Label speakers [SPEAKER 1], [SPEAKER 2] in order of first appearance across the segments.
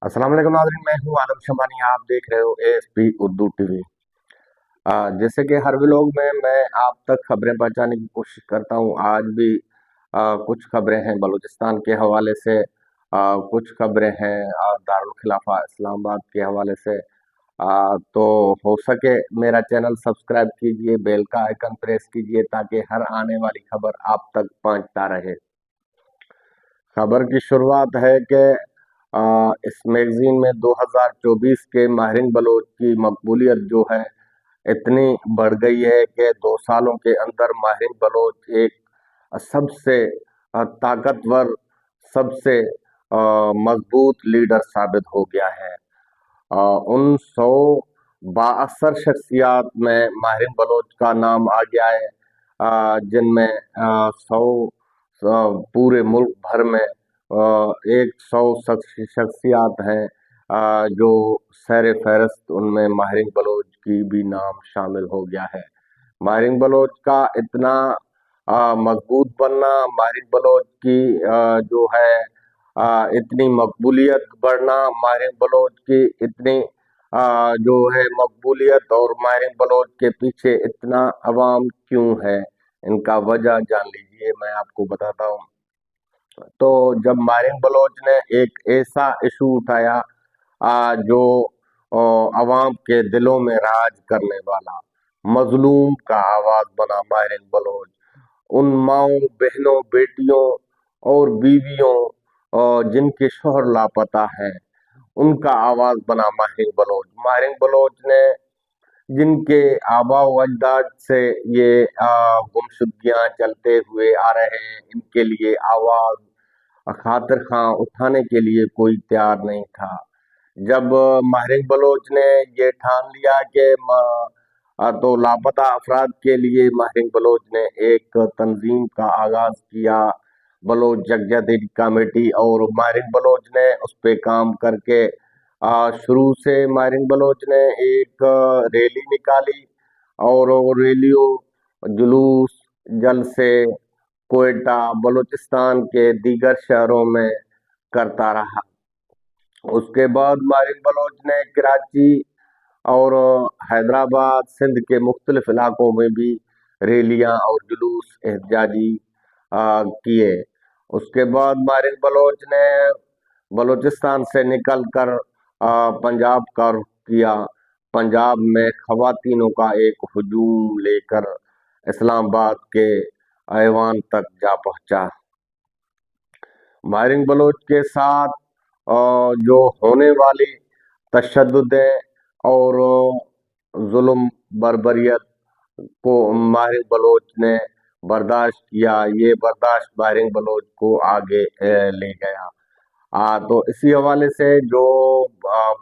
[SPEAKER 1] अस्सलाम वालेकुम नाज़रीन, मैं हूँ आदम शमानी। आप देख रहे हो एएसपी उर्दू टीवी। जैसे कि हर व्लॉग में मैं आप तक खबरें पहुंचाने की कोशिश करता हूँ। आज भी कुछ खबरें हैं बलूचिस्तान के हवाले से, कुछ खबरें हैं दारुल खिलाफा इस्लामाबाद के हवाले से। तो हो सके मेरा चैनल सब्सक्राइब कीजिए, बेल का आइकन प्रेस कीजिए ताकि हर आने वाली खबर आप तक पहुंचता रहे। खबर की शुरुआत है कि इस मैगजीन में 2024 के माहिरीन बलोच की मकबूलियत जो है इतनी बढ़ गई है कि 2 सालों के अंदर माहिरीन बलोच एक सबसे ताकतवर, सबसे मजबूत लीडर साबित हो गया है। उन 100 बाअसर शख्सियात में माहिरीन बलोच का नाम आ गया है, जिनमें 100 पूरे मुल्क भर में 100 शख्सियात हैं जो सर फहरिस्त, उनमें माहिरीन बलोच की भी नाम शामिल हो गया है। माहिरीन बलोच का इतना मजबूत बनना, माहिरीन बलोच की जो है इतनी मकबूलियत बढ़ना, माहिरीन बलोच की इतनी जो है मकबूलियत और माहिरीन बलोच के पीछे इतना अवाम क्यों है, इनका वजह जान लीजिए, मैं आपको बताता हूँ। तो जब माहिरीन बलोच ने एक ऐसा इशू उठाया जो अवाम के दिलों में राज करने वाला, मजलूम का आवाज बना माहिरीन बलोच। उन माओं, बहनों, बेटियों और बीवियों जिनके शोहर लापता हैं, उनका आवाज बना माहिरीन बलोच। माहिरीन बलोच ने जिनके आबा व अजदाद से ये गुमशुदगियां चलते हुए आ रहे हैं, इनके लिए आवाज खातिर खां उठाने के लिए कोई तैयार नहीं था। जब माहिरीन बलोच ने ये ठान लिया कि तो लापता अफराद के लिए माहिरीन बलोच ने एक तंजीम का आगाज किया, बलोच यकजहती कमेटी, और माहिरीन बलोच ने उस पे काम करके शुरू से माहिरीन बलोच ने एक रैली निकाली और वो रैलियों, जुलूस, जलसे कोयटा, बलूचिस्तान के दीगर शहरों में करता रहा। उसके बाद मारिन बलोच ने कराची और हैदराबाद, सिंध के मुख्तलिफ इलाकों में भी रैलियां और जुलूस एहतजाजी किए। उसके बाद मारिन बलोच ने बलूचिस्तान से निकल कर पंजाब का रुख किया। पंजाब में खवातीनों का एक हुजूम लेकर इस्लामाबाद के ऐवान तक जा पहुंचा। मारिन बलोच के साथ जो होने वाली तशद्दुदें और जुल्म, बर्बरियत को माहिर बलोच ने बर्दाश्त किया। ये बर्दाश्त माहिर बलोच को आगे ले गया। तो इसी हवाले से जो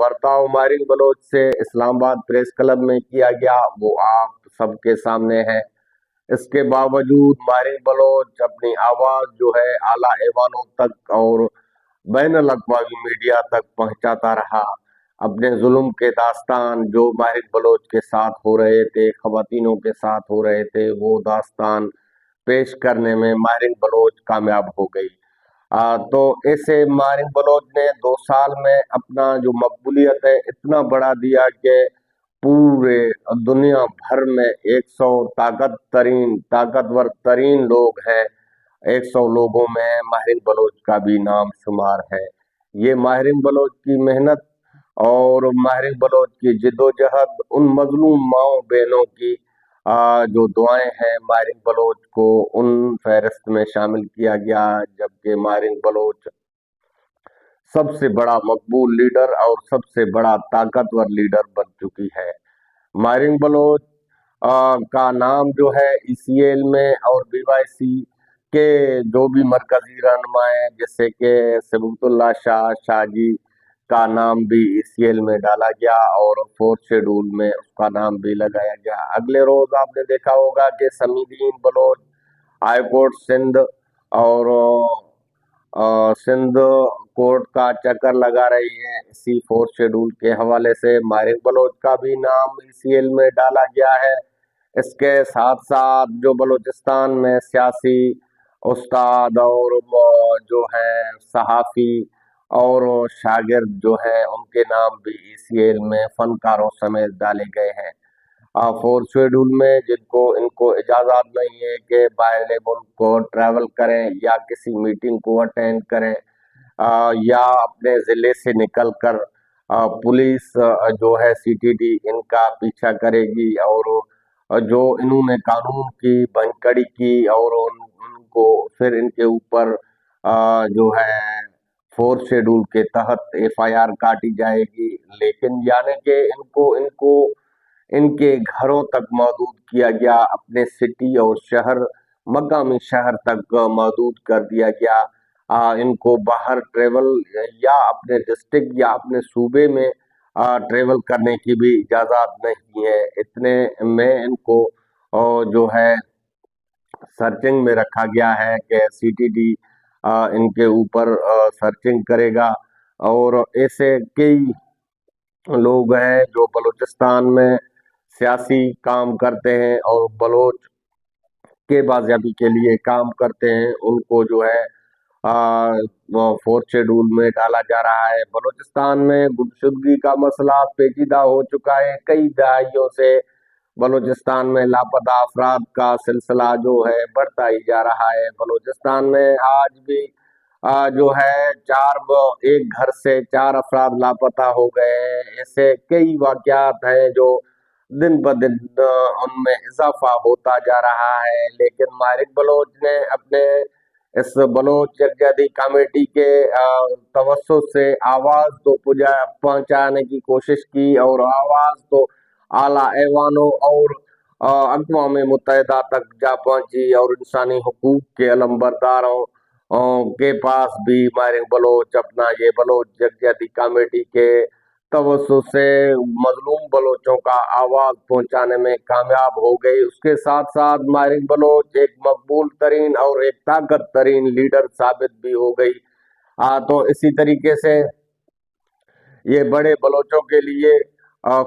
[SPEAKER 1] बर्ताव माहिर बलोच से इस्लामाबाद प्रेस क्लब में किया गया वो आप सबके सामने है। इसके बावजूद मारिन बलोच अपनी आवाज जो है आला ऐवानों तक और बैन अवी मीडिया तक पहुंचाता रहा। अपने जुल्म के दास्तान जो माहिर बलोच के साथ हो रहे थे, खवातीनों के साथ हो रहे थे, वो दास्तान पेश करने में मारिन बलोच कामयाब हो गई। तो ऐसे मारिन बलोच ने 2 साल में अपना जो मकबूलियत है इतना बढ़ा दिया कि पूरे दुनिया भर में 100 ताकतवर तरीन लोग हैं, 100 लोगों में माहिर बलोच का भी नाम शुमार है। ये माहिर बलोच की मेहनत और माहिर बलोच की जिद्दोजहद, उन मजलूम माओ बहनों की जो दुआएं हैं, माहिर बलोच को उन फहरिस्त में शामिल किया गया, जबकि माहिर बलोच सबसे बड़ा मकबूल लीडर और सबसे बड़ा ताकतवर लीडर बन चुकी है। मारिन बलोच का नाम जो है ईसीएल में और बीवाईसी के जो भी मरकजी रहनुमा है, जैसे कि सबूतुल्लाह शाह शाहजी का नाम भी ईसीएल में डाला गया और 4th शेड्यूल में उसका नाम भी लगाया गया। अगले रोज आपने देखा होगा कि समीदीन बलोच हाईकोर्ट सिंध और सिंध कोर्ट का चक्कर लगा रही है इसी 4th शेड्यूल के हवाले से। मारिन बलोच का भी नाम ईसीएल में डाला गया है। इसके साथ साथ जो बलूचिस्तान में सियासी उस्ताद और जो है सहाफ़ी और शागिर्द जो है उनके नाम भी ECL में फनकारों समेत डाले गए हैं। फोर्थ शेड्यूल में जिनको इनको इजाज़त नहीं है कि बाहर लेवल को ट्रैवल करें या किसी मीटिंग को अटेंड करें, या अपने ज़िले से निकल कर पुलिस जो है CTD इनका पीछा करेगी, और जो इन्होंने कानून की भंगकड़ी की और उनको फिर इनके ऊपर जो है फोर्थ शेड्यूल के तहत FIR काटी जाएगी। लेकिन यानी कि इनको इनको इनके घरों तक महदूद किया गया, अपने सिटी और शहर, मकामी शहर तक महदूद कर दिया गया। इनको बाहर ट्रेवल या अपने डिस्ट्रिक्ट या अपने सूबे में ट्रेवल करने की भी इजाज़त नहीं है। इतने में इनको जो है सर्चिंग में रखा गया है कि CTD इनके ऊपर सर्चिंग करेगा। और ऐसे कई लोग हैं जो बलूचिस्तान में सियासी काम करते हैं और बलोच के बाजियाबी के लिए काम करते हैं, उनको जो है वो फोर्थ शेड्यूल में डाला जा रहा है। बलूचिस्तान में गुमशुदगी का मसला पेचीदा हो चुका है। कई दहाइयों से बलूचिस्तान में लापता अफराद का सिलसिला जो है बढ़ता ही जा रहा है। बलूचिस्तान में आज भी जो है एक घर से 4 अफराद लापता हो गए हैं। ऐसे कई वाकयात हैं जो दिन ब दिन उनमें इजाफा होता जा रहा है। लेकिन मारिक बलोच ने अपने इस बलोच यकजहती कमेटी के तवज्जुह से आवाज़ तो पहुंचाने की कोशिश की, और आवाज़ तो आला ऐवानों और अक़वाम मुत्तहिदा तक जा पहुंची, और इंसानी हुकूक के अलमबरदारों के पास भी मारिक बलोच अपना ये बलोच यकजहती कमेटी के तवज्जुह से मजलूम बलोचों का आवाज़ पहुंचाने में कामयाब हो गई। उसके साथ साथ मारिक बलोच एक मकबूल तरीन और एक ताकत तरीन लीडर साबित भी हो गई। तो इसी तरीके से ये बड़े बलोचों के लिए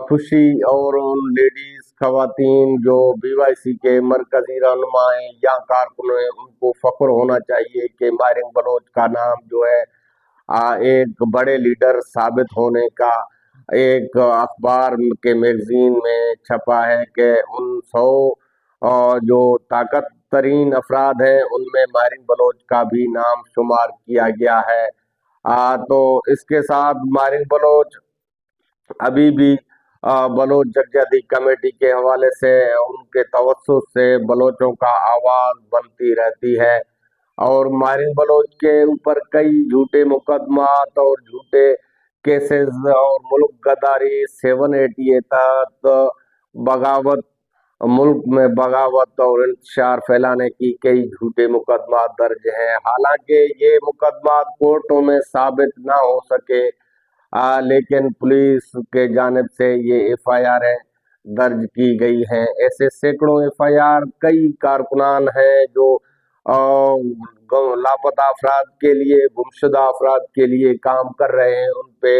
[SPEAKER 1] खुशी, और उन लेडीज खवातीन जो BYC के मरकजी रहनुमा हैं या कारकुन हैं, उनको फख्र होना चाहिए कि मारिक बलोच का नाम जो है एक बड़े लीडर साबित होने का एक अखबार के मैगजीन में छपा है कि उन 100 जो ताकत तरीन अफराद हैं उनमें मारिक बलोच का भी नाम शुमार किया गया है। तो इसके साथ मारिक बलोच अभी भी बलोच यकजहती कमेटी के हवाले से उनके तवज्जुह से बलोचों का आवाज़ बनती रहती है। और मारिक बलोच के ऊपर कई झूठे मुकदमात और झूठे केसेस और मुल्क गद्दारी 780 तहत बगावत, मुल्क में बगावत और इंतशार फैलाने की कई झूठे मुकदमा दर्ज हैं। हालांकि ये मुकदमा कोर्टों में साबित ना हो सके, लेकिन पुलिस के जानिब से ये FIR दर्ज की गई हैं। ऐसे सैकड़ों FIR कई कारकुनान हैं जो लापता अफराद के लिए, गुमशुदा अफराद के लिए काम कर रहे हैं, उन पे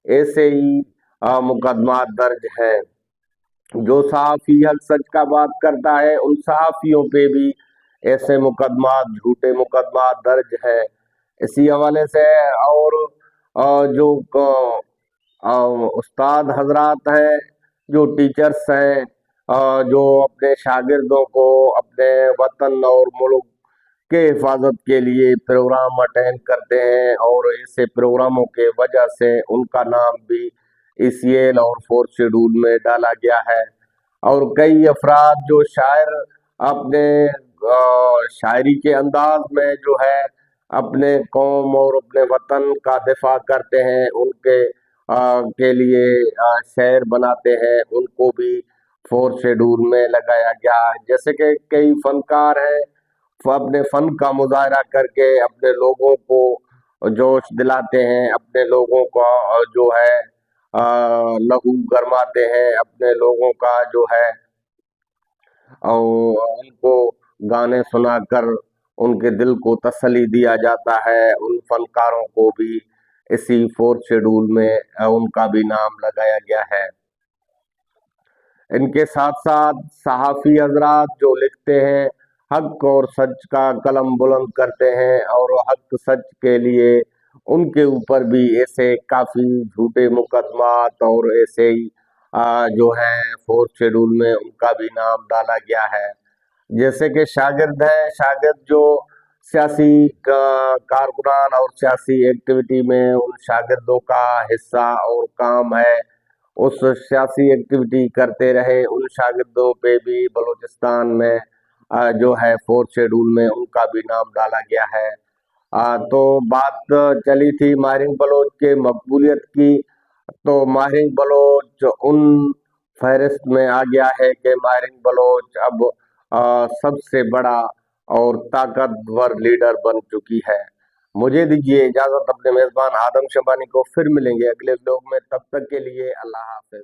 [SPEAKER 1] ऐसे ही मुकदमा दर्ज हैं। जो सहाफ़ी हक सच का बात करता है, उन सहाफ़ियों पे भी ऐसे मुकदमा, झूठे मुकदमा दर्ज है। इसी हवाले से और जो उस्ताद हजरात हैं, जो टीचर्स हैं, जो अपने शागिर्दों को अपने वतन और मुल्क के हिफाजत के लिए प्रोग्राम अटेंड करते हैं, और ऐसे प्रोग्रामों के वजह से उनका नाम भी ECL और फोर्थ शेड्यूल में डाला गया है। और कई अफराद जो शायर अपने शायरी के अंदाज में जो है अपने कौम और अपने वतन का दिफा करते हैं, उनके के लिए शेर बनाते हैं, उनको भी फोर्थ शेड्यूल में लगाया गया है। जैसे कि कई फनकार हैं, वो अपने फन का मुजाहरा करके अपने लोगों को जोश दिलाते हैं, अपने लोगों को जो है लहू गरमाते हैं, अपने लोगों का जो है और उनको गाने सुनाकर उनके दिल को तसल्ली दिया जाता है। उन फनकारों को भी इसी फोर्थ शेड्यूल में उनका भी नाम लगाया गया है। इनके साथ साथ सहाफ़ी हजरात जो लिखते हैं, हक और सच का कलम बुलंद करते हैं और हक सच के लिए उनके ऊपर भी ऐसे काफी झूठे मुकदमात और ऐसे ही जो है फोर्थ शेड्यूल में उनका भी नाम डाला गया है। जैसे कि शागिर्द है, शागिर्द जो सियासी कारकुनान और सियासी एक्टिविटी में उन शागिर्दों का हिस्सा और काम है, उस सियासी एक्टिविटी करते रहे, उन शागिर्दों पे भी बलूचिस्तान में जो है फोर्थ शेड्यूल में उनका भी नाम डाला गया है। तो बात चली थी माहिर बलोच के मकबूलियत की, तो माहिर बलोच उन फहरिस्त में आ गया है कि माहिर बलोच अब सबसे बड़ा और ताकतवर लीडर बन चुकी है। मुझे दीजिए इजाजत, अपने मेजबान आदम शबानी को फिर मिलेंगे अगले व्लॉग में, तब तक के लिए अल्लाह हाफिज।